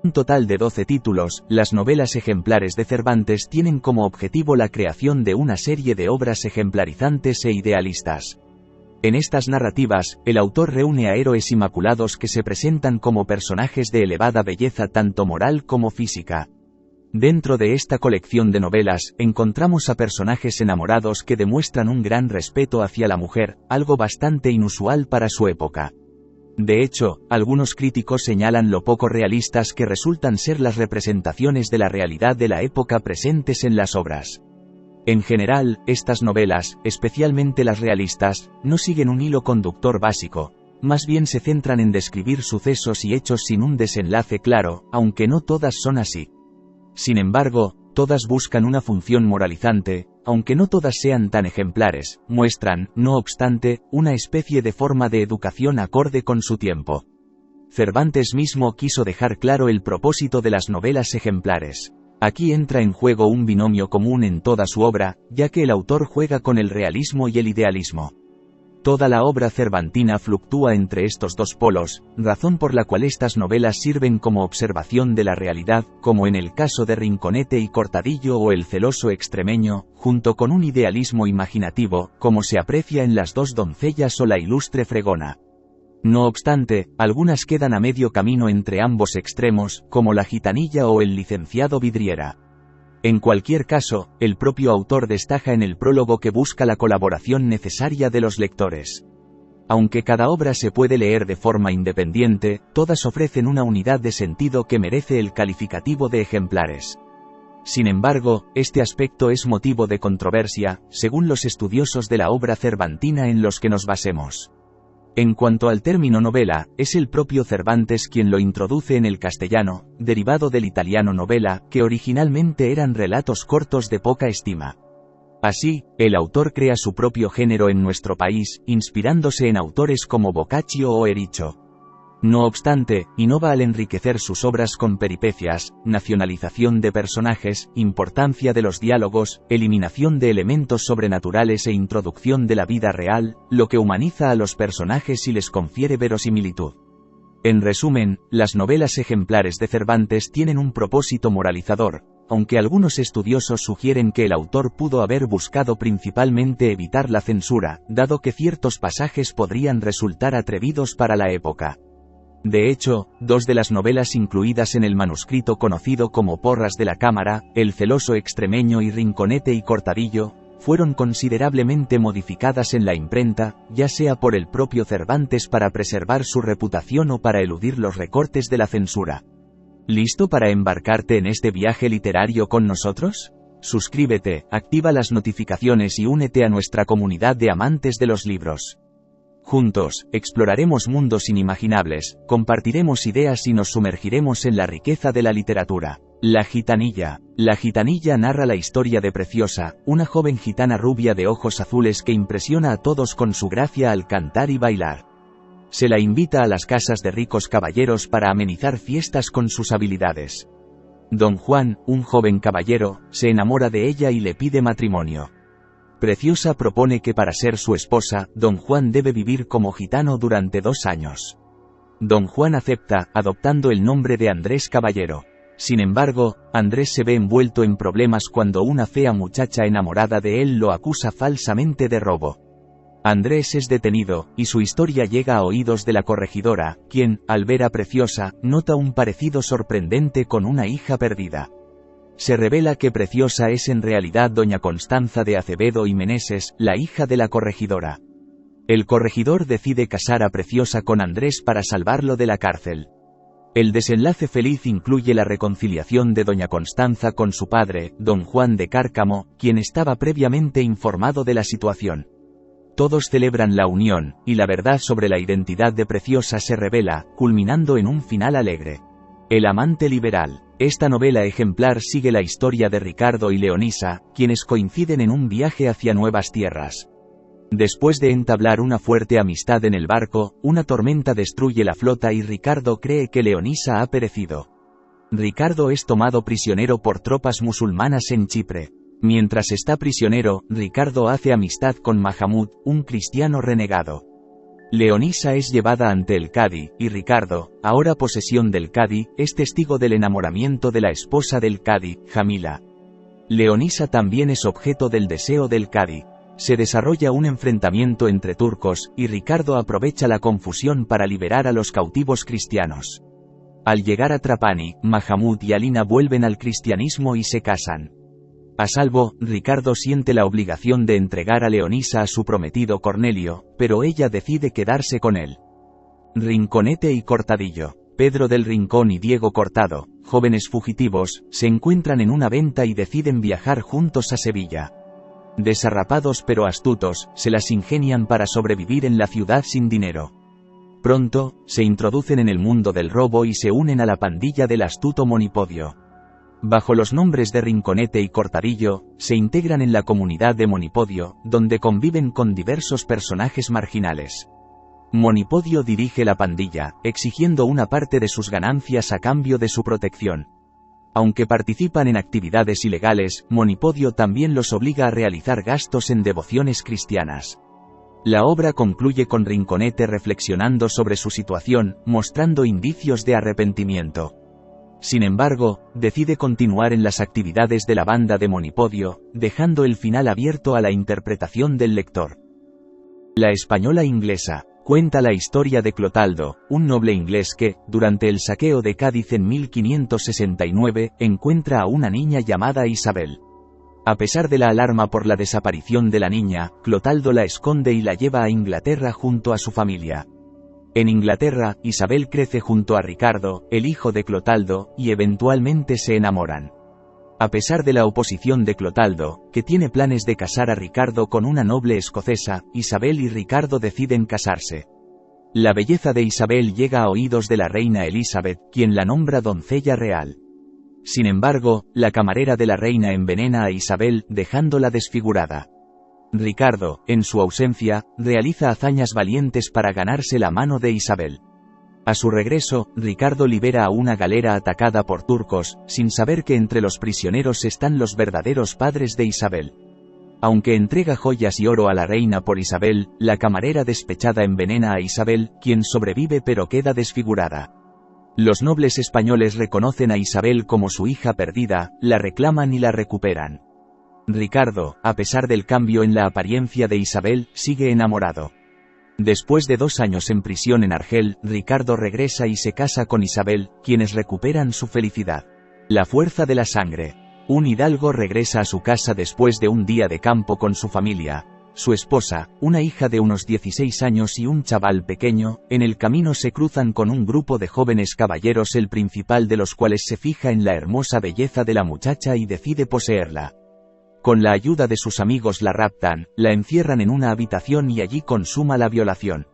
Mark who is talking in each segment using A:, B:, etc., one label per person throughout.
A: Un total de 12 títulos, las novelas ejemplares de Cervantes tienen como objetivo la creación de una serie de obras ejemplarizantes e idealistas. En estas narrativas, el autor reúne a héroes inmaculados que se presentan como personajes de elevada belleza tanto moral como física. Dentro de esta colección de novelas, encontramos a personajes enamorados que demuestran un gran respeto hacia la mujer, algo bastante inusual para su época. De hecho, algunos críticos señalan lo poco realistas que resultan ser las representaciones de la realidad de la época presentes en las obras. En general, estas novelas, especialmente las realistas, no siguen un hilo conductor básico, más bien se centran en describir sucesos y hechos sin un desenlace claro, aunque no todas son así. Sin embargo, todas buscan una función moralizante, aunque no todas sean tan ejemplares, muestran, no obstante, una especie de forma de educación acorde con su tiempo. Cervantes mismo quiso dejar claro el propósito de las novelas ejemplares. Aquí entra en juego un binomio común en toda su obra, ya que el autor juega con el realismo y el idealismo. Toda la obra cervantina fluctúa entre estos dos polos, razón por la cual estas novelas sirven como observación de la realidad, como en el caso de Rinconete y Cortadillo o El celoso extremeño, junto con un idealismo imaginativo, como se aprecia en Las dos doncellas o La ilustre fregona. No obstante, algunas quedan a medio camino entre ambos extremos, como La gitanilla o El licenciado Vidriera. En cualquier caso, el propio autor destaca en el prólogo que busca la colaboración necesaria de los lectores. Aunque cada obra se puede leer de forma independiente, todas ofrecen una unidad de sentido que merece el calificativo de ejemplares. Sin embargo, este aspecto es motivo de controversia, según los estudiosos de la obra cervantina en los que nos basemos. En cuanto al término novela, es el propio Cervantes quien lo introduce en el castellano, derivado del italiano novela, que originalmente eran relatos cortos de poca estima. Así, el autor crea su propio género en nuestro país, inspirándose en autores como Boccaccio o Ericho. No obstante, innova al enriquecer sus obras con peripecias, nacionalización de personajes, importancia de los diálogos, eliminación de elementos sobrenaturales e introducción de la vida real, lo que humaniza a los personajes y les confiere verosimilitud. En resumen, las novelas ejemplares de Cervantes tienen un propósito moralizador, aunque algunos estudiosos sugieren que el autor pudo haber buscado principalmente evitar la censura, dado que ciertos pasajes podrían resultar atrevidos para la época. De hecho, dos de las novelas incluidas en el manuscrito conocido como Porras de la Cámara, El celoso extremeño y Rinconete y Cortadillo, fueron considerablemente modificadas en la imprenta, ya sea por el propio Cervantes para preservar su reputación o para eludir los recortes de la censura. ¿Listo para embarcarte en este viaje literario con nosotros? Suscríbete, activa las notificaciones y únete a nuestra comunidad de amantes de los libros. Juntos, exploraremos mundos inimaginables, compartiremos ideas y nos sumergiremos en la riqueza de la literatura. La gitanilla. La gitanilla narra la historia de Preciosa, una joven gitana rubia de ojos azules que impresiona a todos con su gracia al cantar y bailar. Se la invita a las casas de ricos caballeros para amenizar fiestas con sus habilidades. Don Juan, un joven caballero, se enamora de ella y le pide matrimonio. Preciosa propone que para ser su esposa, Don Juan debe vivir como gitano durante 2 años. Don Juan acepta, adoptando el nombre de Andrés Caballero. Sin embargo, Andrés se ve envuelto en problemas cuando una fea muchacha enamorada de él lo acusa falsamente de robo. Andrés es detenido, y su historia llega a oídos de la corregidora, quien, al ver a Preciosa, nota un parecido sorprendente con una hija perdida. Se revela que Preciosa es en realidad doña Constanza de Acevedo y Meneses, la hija de la corregidora. El corregidor decide casar a Preciosa con Andrés para salvarlo de la cárcel. El desenlace feliz incluye la reconciliación de doña Constanza con su padre, don Juan de Cárcamo, quien estaba previamente informado de la situación. Todos celebran la unión, y la verdad sobre la identidad de Preciosa se revela, culminando en un final alegre. El amante liberal. Esta novela ejemplar sigue la historia de Ricardo y Leonisa, quienes coinciden en un viaje hacia nuevas tierras. Después de entablar una fuerte amistad en el barco, una tormenta destruye la flota y Ricardo cree que Leonisa ha perecido. Ricardo es tomado prisionero por tropas musulmanas en Chipre. Mientras está prisionero, Ricardo hace amistad con Mahamud, un cristiano renegado. Leonisa es llevada ante el cadi, y Ricardo, ahora posesión del cadi, es testigo del enamoramiento de la esposa del cadi, Jamila. Leonisa también es objeto del deseo del cadi. Se desarrolla un enfrentamiento entre turcos, y Ricardo aprovecha la confusión para liberar a los cautivos cristianos. Al llegar a Trapani, Mahamud y Alina vuelven al cristianismo y se casan. A salvo, Ricardo siente la obligación de entregar a Leonisa a su prometido Cornelio, pero ella decide quedarse con él. Rinconete y Cortadillo. Pedro del Rincón y Diego Cortado, jóvenes fugitivos, se encuentran en una venta y deciden viajar juntos a Sevilla. Desarrapados pero astutos, se las ingenian para sobrevivir en la ciudad sin dinero. Pronto, se introducen en el mundo del robo y se unen a la pandilla del astuto Monipodio. Bajo los nombres de Rinconete y Cortadillo, se integran en la comunidad de Monipodio, donde conviven con diversos personajes marginales. Monipodio dirige la pandilla, exigiendo una parte de sus ganancias a cambio de su protección. Aunque participan en actividades ilegales, Monipodio también los obliga a realizar gastos en devociones cristianas. La obra concluye con Rinconete reflexionando sobre su situación, mostrando indicios de arrepentimiento. Sin embargo, decide continuar en las actividades de la banda de Monipodio, dejando el final abierto a la interpretación del lector. La española inglesa. Cuenta la historia de Clotaldo, un noble inglés que, durante el saqueo de Cádiz en 1569, encuentra a una niña llamada Isabel. A pesar de la alarma por la desaparición de la niña, Clotaldo la esconde y la lleva a Inglaterra junto a su familia. En Inglaterra, Isabel crece junto a Ricardo, el hijo de Clotaldo, y eventualmente se enamoran. A pesar de la oposición de Clotaldo, que tiene planes de casar a Ricardo con una noble escocesa, Isabel y Ricardo deciden casarse. La belleza de Isabel llega a oídos de la reina Elizabeth, quien la nombra doncella real. Sin embargo, la camarera de la reina envenena a Isabel, dejándola desfigurada. Ricardo, en su ausencia, realiza hazañas valientes para ganarse la mano de Isabel. A su regreso, Ricardo libera a una galera atacada por turcos, sin saber que entre los prisioneros están los verdaderos padres de Isabel. Aunque entrega joyas y oro a la reina por Isabel, la camarera despechada envenena a Isabel, quien sobrevive pero queda desfigurada. Los nobles españoles reconocen a Isabel como su hija perdida, la reclaman y la recuperan. Ricardo, a pesar del cambio en la apariencia de Isabel, sigue enamorado. Después de 2 años en prisión en Argel, Ricardo regresa y se casa con Isabel, quienes recuperan su felicidad. La fuerza de la sangre. Un hidalgo regresa a su casa después de un día de campo con su familia. Su esposa, una hija de unos 16 años y un chaval pequeño, en el camino se cruzan con un grupo de jóvenes caballeros, el principal de los cuales se fija en la hermosa belleza de la muchacha y decide poseerla. Con la ayuda de sus amigos la raptan, la encierran en una habitación y allí consuma la violación.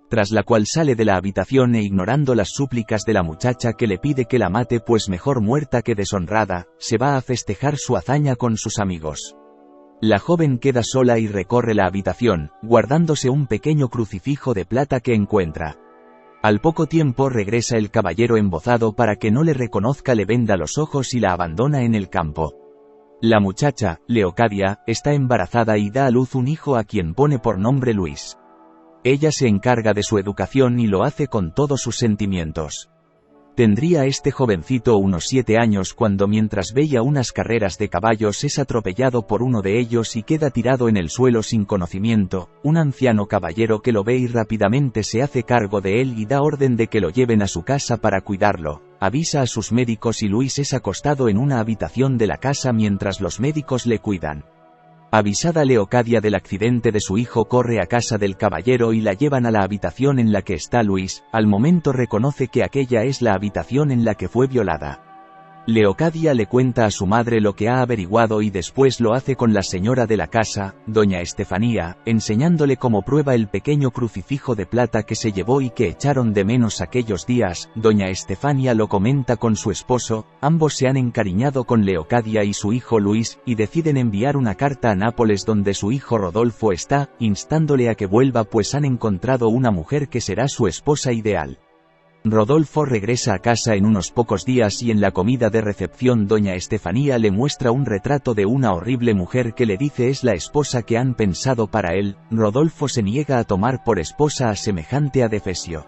A: Tras la cual sale de la habitación e ignorando las súplicas de la muchacha que le pide que la mate pues mejor muerta que deshonrada, se va a festejar su hazaña con sus amigos. La joven queda sola y recorre la habitación, guardándose un pequeño crucifijo de plata que encuentra. Al poco tiempo regresa el caballero embozado para que no le reconozca, le venda los ojos y la abandona en el campo. La muchacha, Leocadia, está embarazada y da a luz un hijo a quien pone por nombre Luis. Ella se encarga de su educación y lo hace con todos sus sentimientos. Tendría este jovencito unos 7 años cuando, mientras veía unas carreras de caballos, es atropellado por uno de ellos y queda tirado en el suelo sin conocimiento. Un anciano caballero que lo ve y rápidamente se hace cargo de él y da orden de que lo lleven a su casa para cuidarlo. Avisa a sus médicos y Luis es acostado en una habitación de la casa mientras los médicos le cuidan. Avisada Leocadia del accidente de su hijo, corre a casa del caballero y la llevan a la habitación en la que está Luis. Al momento reconoce que aquella es la habitación en la que fue violada. Leocadia le cuenta a su madre lo que ha averiguado y después lo hace con la señora de la casa, doña Estefanía, enseñándole como prueba el pequeño crucifijo de plata que se llevó y que echaron de menos aquellos días. Doña Estefanía lo comenta con su esposo, ambos se han encariñado con Leocadia y su hijo Luis, y deciden enviar una carta a Nápoles donde su hijo Rodolfo está, instándole a que vuelva pues han encontrado una mujer que será su esposa ideal. Rodolfo regresa a casa en unos pocos días y en la comida de recepción doña Estefanía le muestra un retrato de una horrible mujer que le dice es la esposa que han pensado para él. Rodolfo se niega a tomar por esposa a semejante adefesio.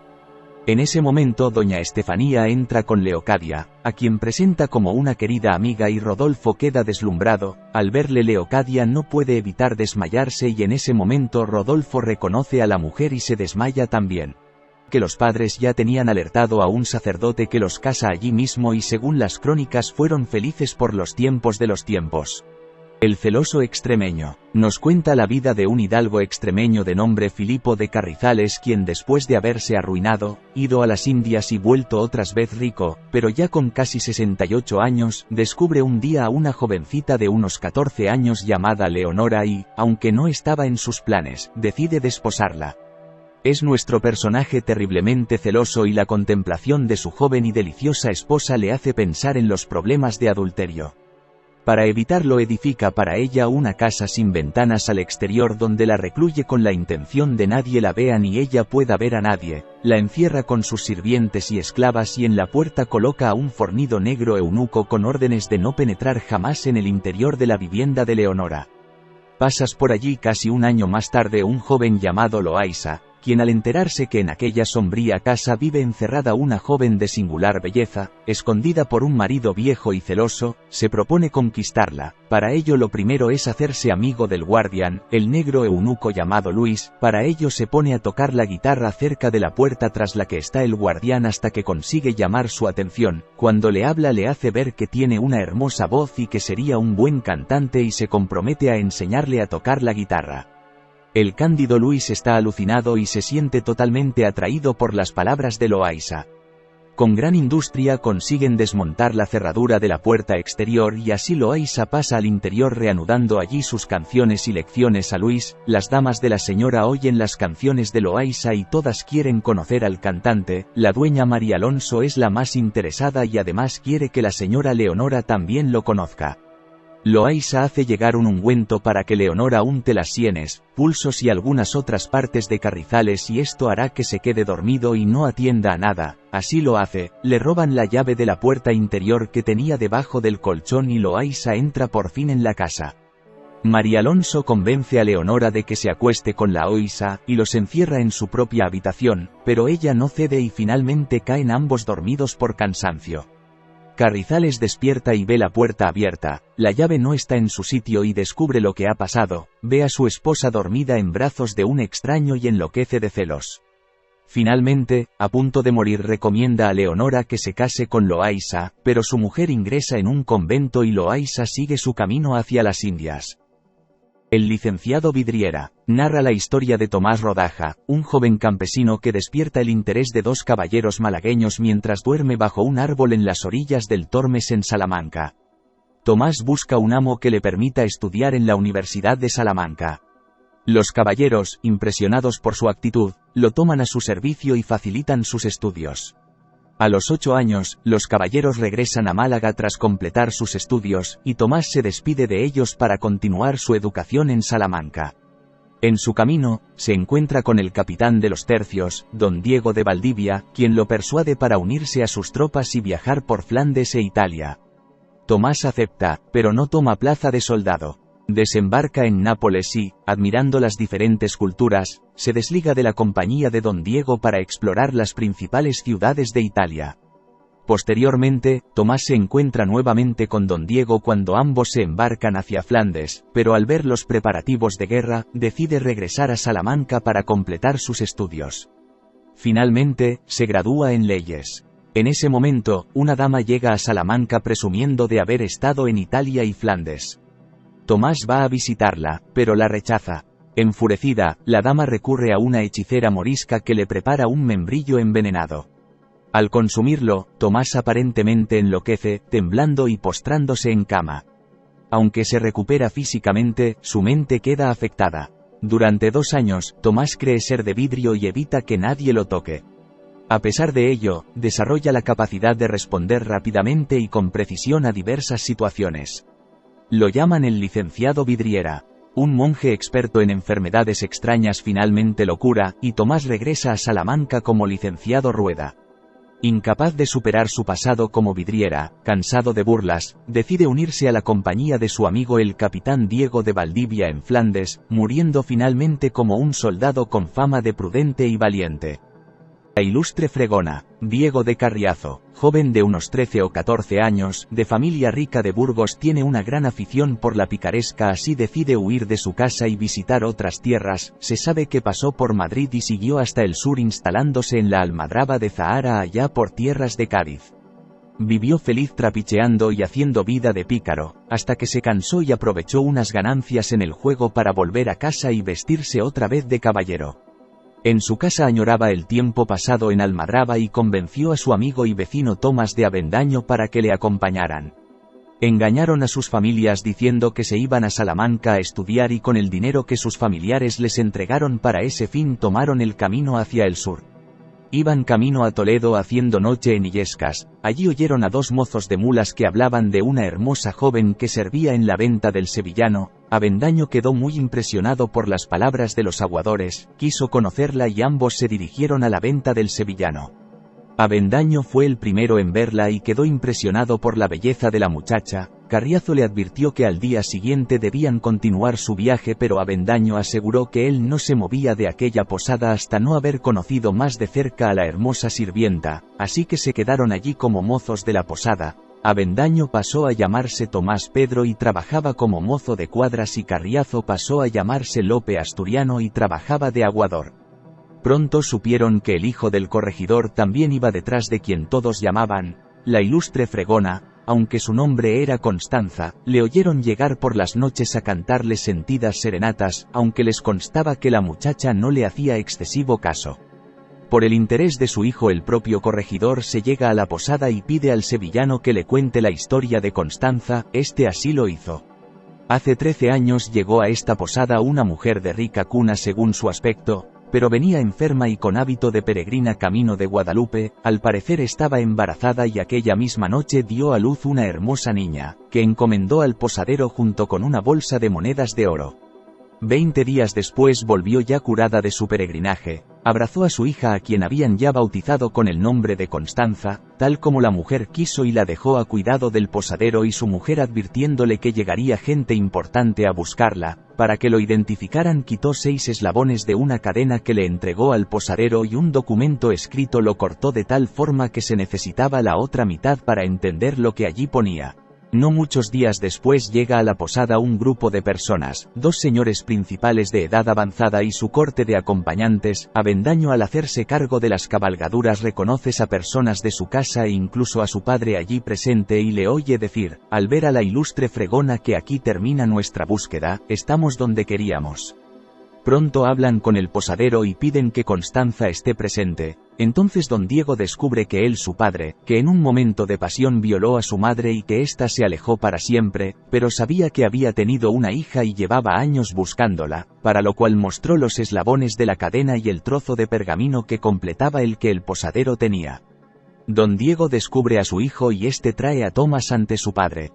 A: En ese momento doña Estefanía entra con Leocadia, a quien presenta como una querida amiga y Rodolfo queda deslumbrado. Al verle Leocadia no puede evitar desmayarse y en ese momento Rodolfo reconoce a la mujer y se desmaya también. Que los padres ya tenían alertado a un sacerdote que los casa allí mismo y según las crónicas fueron felices por los tiempos de los tiempos. El celoso extremeño. Nos cuenta la vida de un hidalgo extremeño de nombre Filipo de Carrizales quien después de haberse arruinado, ido a las Indias y vuelto otras vez rico, pero ya con casi 68 años, descubre un día a una jovencita de unos 14 años llamada Leonora y, aunque no estaba en sus planes, decide desposarla. Es nuestro personaje terriblemente celoso y la contemplación de su joven y deliciosa esposa le hace pensar en los problemas de adulterio. Para evitarlo edifica para ella una casa sin ventanas al exterior donde la recluye con la intención de nadie la vea ni ella pueda ver a nadie, la encierra con sus sirvientes y esclavas y en la puerta coloca a un fornido negro eunuco con órdenes de no penetrar jamás en el interior de la vivienda de Leonora. Pasas por allí casi un año más tarde un joven llamado Loaysa, quien al enterarse que en aquella sombría casa vive encerrada una joven de singular belleza, escondida por un marido viejo y celoso, se propone conquistarla. Para ello lo primero es hacerse amigo del guardián, el negro eunuco llamado Luis. Para ello se pone a tocar la guitarra cerca de la puerta tras la que está el guardián hasta que consigue llamar su atención. Cuando le habla le hace ver que tiene una hermosa voz y que sería un buen cantante y se compromete a enseñarle a tocar la guitarra. El cándido Luis está alucinado y se siente totalmente atraído por las palabras de Loaysa. Con gran industria consiguen desmontar la cerradura de la puerta exterior y así Loaysa pasa al interior reanudando allí sus canciones y lecciones a Luis. Las damas de la señora oyen las canciones de Loaysa y todas quieren conocer al cantante. La dueña María Alonso es la más interesada y además quiere que la señora Leonora también lo conozca. Loaysa hace llegar un ungüento para que Leonora unte las sienes, pulsos y algunas otras partes de Carrizales y esto hará que se quede dormido y no atienda a nada. Así lo hace, le roban la llave de la puerta interior que tenía debajo del colchón y Loaysa entra por fin en la casa. María Alonso convence a Leonora de que se acueste con Loaysa y los encierra en su propia habitación, pero ella no cede y finalmente caen ambos dormidos por cansancio. Carrizales despierta y ve la puerta abierta, la llave no está en su sitio y descubre lo que ha pasado, ve a su esposa dormida en brazos de un extraño y enloquece de celos. Finalmente, a punto de morir recomienda a Leonora que se case con Loaysa, pero su mujer ingresa en un convento y Loaysa sigue su camino hacia las Indias. El licenciado Vidriera narra la historia de Tomás Rodaja, un joven campesino que despierta el interés de dos caballeros malagueños mientras duerme bajo un árbol en las orillas del Tormes en Salamanca. Tomás busca un amo que le permita estudiar en la Universidad de Salamanca. Los caballeros, impresionados por su actitud, lo toman a su servicio y facilitan sus estudios. A los 8 años, los caballeros regresan a Málaga tras completar sus estudios, y Tomás se despide de ellos para continuar su educación en Salamanca. En su camino, se encuentra con el capitán de los tercios, don Diego de Valdivia, quien lo persuade para unirse a sus tropas y viajar por Flandes e Italia. Tomás acepta, pero no toma plaza de soldado. Desembarca en Nápoles y, admirando las diferentes culturas, se desliga de la compañía de don Diego para explorar las principales ciudades de Italia. Posteriormente, Tomás se encuentra nuevamente con don Diego cuando ambos se embarcan hacia Flandes, pero al ver los preparativos de guerra, decide regresar a Salamanca para completar sus estudios. Finalmente, se gradúa en leyes. En ese momento, una dama llega a Salamanca presumiendo de haber estado en Italia y Flandes. Tomás va a visitarla, pero la rechaza. Enfurecida, la dama recurre a una hechicera morisca que le prepara un membrillo envenenado. Al consumirlo, Tomás aparentemente enloquece, temblando y postrándose en cama. Aunque se recupera físicamente, su mente queda afectada. Durante 2 años, Tomás cree ser de vidrio y evita que nadie lo toque. A pesar de ello, desarrolla la capacidad de responder rápidamente y con precisión a diversas situaciones. Lo llaman el licenciado Vidriera. Un monje experto en enfermedades extrañas finalmente lo cura, y Tomás regresa a Salamanca como licenciado Rueda. Incapaz de superar su pasado como vidriera, cansado de burlas, decide unirse a la compañía de su amigo el capitán Diego de Valdivia en Flandes, muriendo finalmente como un soldado con fama de prudente y valiente. La ilustre fregona, Diego de Carriazo, joven de unos 13 o 14 años, de familia rica de Burgos, tiene una gran afición por la picaresca, así decide huir de su casa y visitar otras tierras. Se sabe que pasó por Madrid y siguió hasta el sur, instalándose en la Almadraba de Zahara, allá por tierras de Cádiz. Vivió feliz trapicheando y haciendo vida de pícaro, hasta que se cansó y aprovechó unas ganancias en el juego para volver a casa y vestirse otra vez de caballero. En su casa añoraba el tiempo pasado en Almadraba y convenció a su amigo y vecino Tomás de Avendaño para que le acompañaran. Engañaron a sus familias diciendo que se iban a Salamanca a estudiar y con el dinero que sus familiares les entregaron para ese fin tomaron el camino hacia el sur. Iban camino a Toledo haciendo noche en Illescas. Allí oyeron a dos mozos de mulas que hablaban de una hermosa joven que servía en la venta del sevillano. Avendaño quedó muy impresionado por las palabras de los aguadores, quiso conocerla y ambos se dirigieron a la venta del sevillano. Avendaño fue el primero en verla y quedó impresionado por la belleza de la muchacha. Carriazo le advirtió que al día siguiente debían continuar su viaje, pero Avendaño aseguró que él no se movía de aquella posada hasta no haber conocido más de cerca a la hermosa sirvienta, así que se quedaron allí como mozos de la posada. Avendaño pasó a llamarse Tomás Pedro y trabajaba como mozo de cuadras, y Carriazo pasó a llamarse Lope Asturiano y trabajaba de aguador. Pronto supieron que el hijo del corregidor también iba detrás de quien todos llamaban la ilustre fregona. Aunque su nombre era Constanza, le oyeron llegar por las noches a cantarle sentidas serenatas, aunque les constaba que la muchacha no le hacía excesivo caso. Por el interés de su hijo, el propio corregidor se llega a la posada y pide al sevillano que le cuente la historia de Constanza. Este así lo hizo. Hace 13 años llegó a esta posada una mujer de rica cuna según su aspecto, pero venía enferma y con hábito de peregrina camino de Guadalupe. Al parecer estaba embarazada y aquella misma noche dio a luz una hermosa niña, que encomendó al posadero junto con una bolsa de monedas de oro. 20 días después volvió ya curada de su peregrinaje, abrazó a su hija, a quien habían ya bautizado con el nombre de Constanza, tal como la mujer quiso, y la dejó a cuidado del posadero y su mujer, advirtiéndole que llegaría gente importante a buscarla. Para que lo identificaran, quitó 6 eslabones de una cadena que le entregó al posadero y un documento escrito lo cortó de tal forma que se necesitaba la otra mitad para entender lo que allí ponía. No muchos días después llega a la posada un grupo de personas, 2 señores principales de edad avanzada y su corte de acompañantes. Avendaño, al hacerse cargo de las cabalgaduras, reconoce a personas de su casa e incluso a su padre allí presente, y le oye decir, al ver a la ilustre fregona, que aquí termina nuestra búsqueda, estamos donde queríamos. Pronto hablan con el posadero y piden que Constanza esté presente. Entonces don Diego descubre que él, su padre, que en un momento de pasión violó a su madre y que ésta se alejó para siempre, pero sabía que había tenido una hija y llevaba años buscándola, para lo cual mostró los eslabones de la cadena y el trozo de pergamino que completaba el que el posadero tenía. Don Diego descubre a su hijo y este trae a Tomás ante su padre.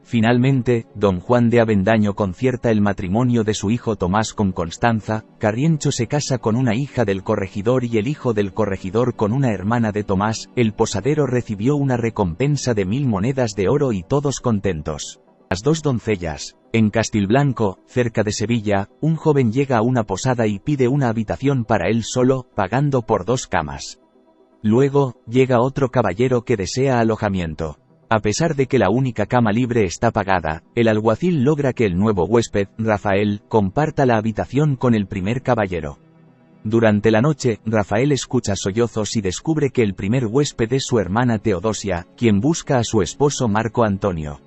A: Finalmente, don Juan de Avendaño concierta el matrimonio de su hijo Tomás con Constanza. Carriencho se casa con una hija del corregidor y el hijo del corregidor con una hermana de Tomás. El posadero recibió una recompensa de 1000 monedas de oro y todos contentos. Las 2 doncellas. En Castilblanco, cerca de Sevilla, un joven llega a una posada y pide una habitación para él solo, pagando por 2 camas. Luego, llega otro caballero que desea alojamiento. A pesar de que la única cama libre está pagada, el alguacil logra que el nuevo huésped, Rafael, comparta la habitación con el primer caballero. Durante la noche, Rafael escucha sollozos y descubre que el primer huésped es su hermana Teodosia, quien busca a su esposo Marco Antonio.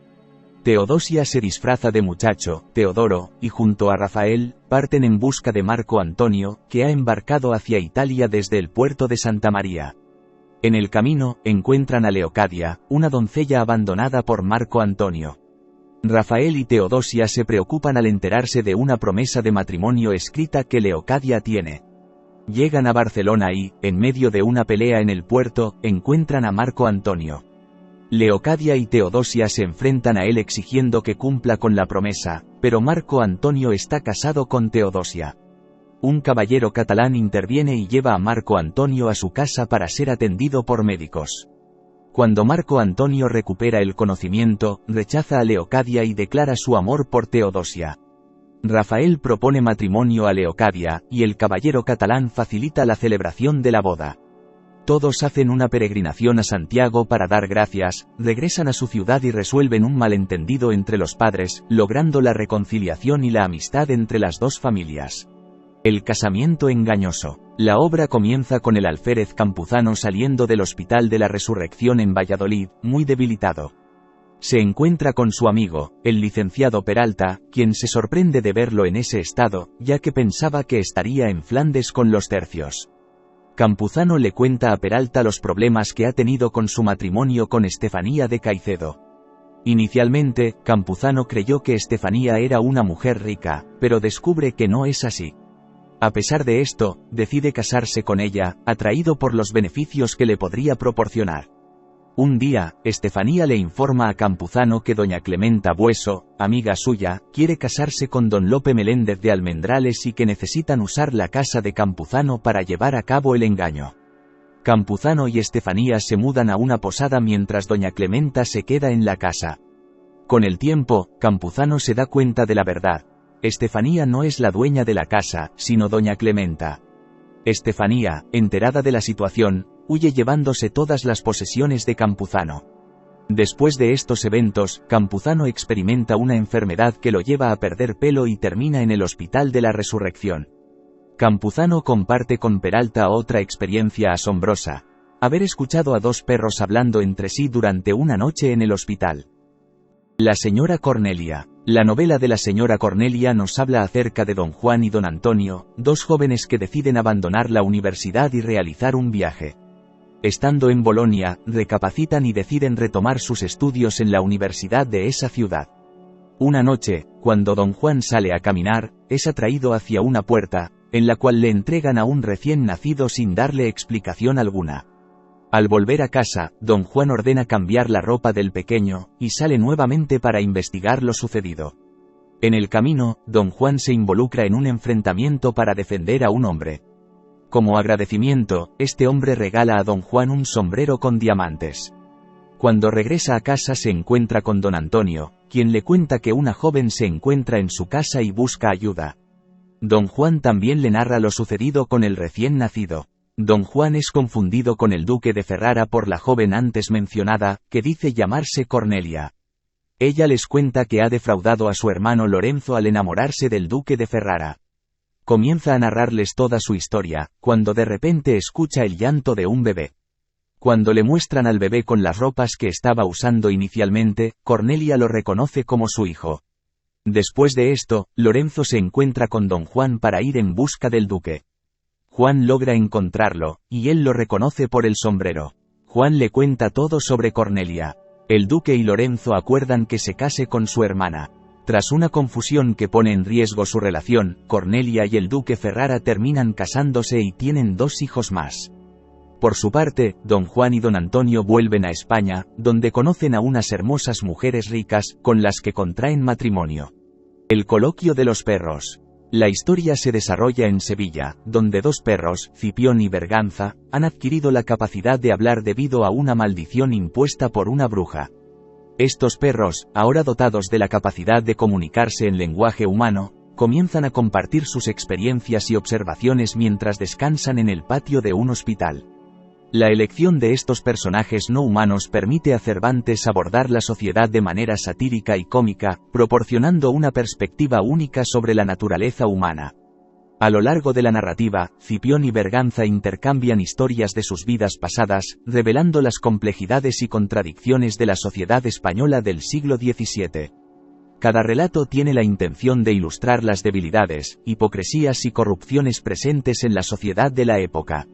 A: Teodosia se disfraza de muchacho, Teodoro, y junto a Rafael, parten en busca de Marco Antonio, que ha embarcado hacia Italia desde el puerto de Santa María. En el camino, encuentran a Leocadia, una doncella abandonada por Marco Antonio. Rafael y Teodosia se preocupan al enterarse de una promesa de matrimonio escrita que Leocadia tiene. Llegan a Barcelona y, en medio de una pelea en el puerto, encuentran a Marco Antonio. Leocadia y Teodosia se enfrentan a él exigiendo que cumpla con la promesa, pero Marco Antonio está casado con Teodosia. un caballero catalán interviene y lleva a Marco Antonio a su casa para ser atendido por médicos. Cuando Marco Antonio recupera el conocimiento, rechaza a Leocadia y declara su amor por Teodosia. Rafael propone matrimonio a Leocadia, y el caballero catalán facilita la celebración de la boda. Todos hacen una peregrinación a Santiago para dar gracias, regresan a su ciudad y resuelven un malentendido entre los padres, logrando la reconciliación y la amistad entre las dos familias. El casamiento engañoso. La obra comienza con el alférez Campuzano saliendo del Hospital de la Resurrección en Valladolid, muy debilitado. Se encuentra con su amigo, el licenciado Peralta, quien se sorprende de verlo en ese estado, ya que pensaba que estaría en Flandes con los tercios. Campuzano le cuenta a Peralta los problemas que ha tenido con su matrimonio con Estefanía de Caicedo. Inicialmente, Campuzano creyó que Estefanía era una mujer rica, pero descubre que no es así. A pesar de esto, decide casarse con ella, atraído por los beneficios que le podría proporcionar. Un día, Estefanía le informa a Campuzano que doña Clementa Bueso, amiga suya, quiere casarse con don Lope Meléndez de Almendrales y que necesitan usar la casa de Campuzano para llevar a cabo el engaño. Campuzano y Estefanía se mudan a una posada mientras doña Clementa se queda en la casa. Con el tiempo, Campuzano se da cuenta de la verdad. Estefanía no es la dueña de la casa, sino doña Clementa. Estefanía, enterada de la situación, huye llevándose todas las posesiones de Campuzano. Después de estos eventos, Campuzano experimenta una enfermedad que lo lleva a perder pelo y termina en el Hospital de la Resurrección. Campuzano comparte con Peralta otra experiencia asombrosa: haber escuchado a dos perros hablando entre sí durante una noche en el hospital. La señora Cornelia. La novela de la señora Cornelia nos habla acerca de don Juan y don Antonio, dos jóvenes que deciden abandonar la universidad y realizar un viaje. Estando en Bolonia, recapacitan y deciden retomar sus estudios en la universidad de esa ciudad. Una noche, cuando don Juan sale a caminar, es atraído hacia una puerta, en la cual le entregan a un recién nacido sin darle explicación alguna. Al volver a casa, don Juan ordena cambiar la ropa del pequeño, y sale nuevamente para investigar lo sucedido. En el camino, don Juan se involucra en un enfrentamiento para defender a un hombre. Como agradecimiento, este hombre regala a don Juan un sombrero con diamantes. Cuando regresa a casa se encuentra con don Antonio, quien le cuenta que una joven se encuentra en su casa y busca ayuda. Don Juan también le narra lo sucedido con el recién nacido. Don Juan es confundido con el duque de Ferrara por la joven antes mencionada, que dice llamarse Cornelia. Ella les cuenta que ha defraudado a su hermano Lorenzo al enamorarse del duque de Ferrara. Comienza a narrarles toda su historia, cuando de repente escucha el llanto de un bebé. Cuando le muestran al bebé con las ropas que estaba usando inicialmente, Cornelia lo reconoce como su hijo. Después de esto, Lorenzo se encuentra con don Juan para ir en busca del duque. Juan logra encontrarlo, y él lo reconoce por el sombrero. Juan le cuenta todo sobre Cornelia. El duque y Lorenzo acuerdan que se case con su hermana. Tras una confusión que pone en riesgo su relación, Cornelia y el duque Ferrara terminan casándose y tienen 2 hijos más. Por su parte, don Juan y don Antonio vuelven a España, donde conocen a unas hermosas mujeres ricas, con las que contraen matrimonio. El coloquio de los perros. La historia se desarrolla en Sevilla, donde 2 perros, Cipión y Berganza, han adquirido la capacidad de hablar debido a una maldición impuesta por una bruja. Estos perros, ahora dotados de la capacidad de comunicarse en lenguaje humano, comienzan a compartir sus experiencias y observaciones mientras descansan en el patio de un hospital. La elección de estos personajes no humanos permite a Cervantes abordar la sociedad de manera satírica y cómica, proporcionando una perspectiva única sobre la naturaleza humana. A lo largo de la narrativa, Cipión y Berganza intercambian historias de sus vidas pasadas, revelando las complejidades y contradicciones de la sociedad española del siglo XVII. Cada relato tiene la intención de ilustrar las debilidades, hipocresías y corrupciones presentes en la sociedad de la época.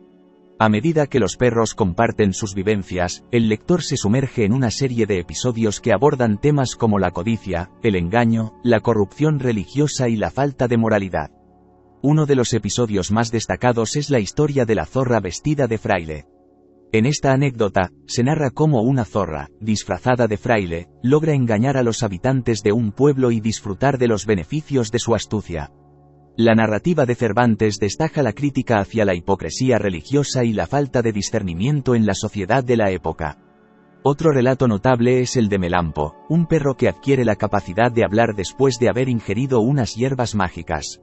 A: A medida que los perros comparten sus vivencias, el lector se sumerge en una serie de episodios que abordan temas como la codicia, el engaño, la corrupción religiosa y la falta de moralidad. Uno de los episodios más destacados es la historia de la zorra vestida de fraile. En esta anécdota, se narra cómo una zorra, disfrazada de fraile, logra engañar a los habitantes de un pueblo y disfrutar de los beneficios de su astucia. La narrativa de Cervantes destaca la crítica hacia la hipocresía religiosa y la falta de discernimiento en la sociedad de la época. Otro relato notable es el de Melampo, un perro que adquiere la capacidad de hablar después de haber ingerido unas hierbas mágicas.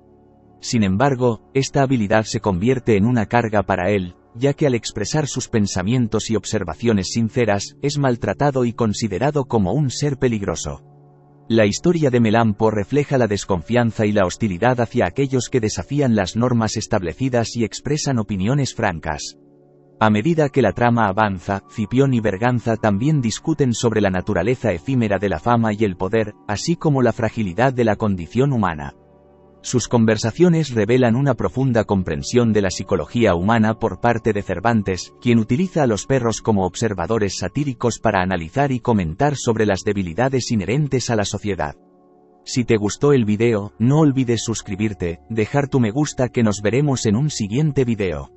A: Sin embargo, esta habilidad se convierte en una carga para él, ya que al expresar sus pensamientos y observaciones sinceras, es maltratado y considerado como un ser peligroso. La historia de Melampo refleja la desconfianza y la hostilidad hacia aquellos que desafían las normas establecidas y expresan opiniones francas. A medida que la trama avanza, Cipión y Berganza también discuten sobre la naturaleza efímera de la fama y el poder, así como la fragilidad de la condición humana. Sus conversaciones revelan una profunda comprensión de la psicología humana por parte de Cervantes, quien utiliza a los perros como observadores satíricos para analizar y comentar sobre las debilidades inherentes a la sociedad. Si te gustó el video, no olvides suscribirte, dejar tu me gusta, que nos veremos en un siguiente video.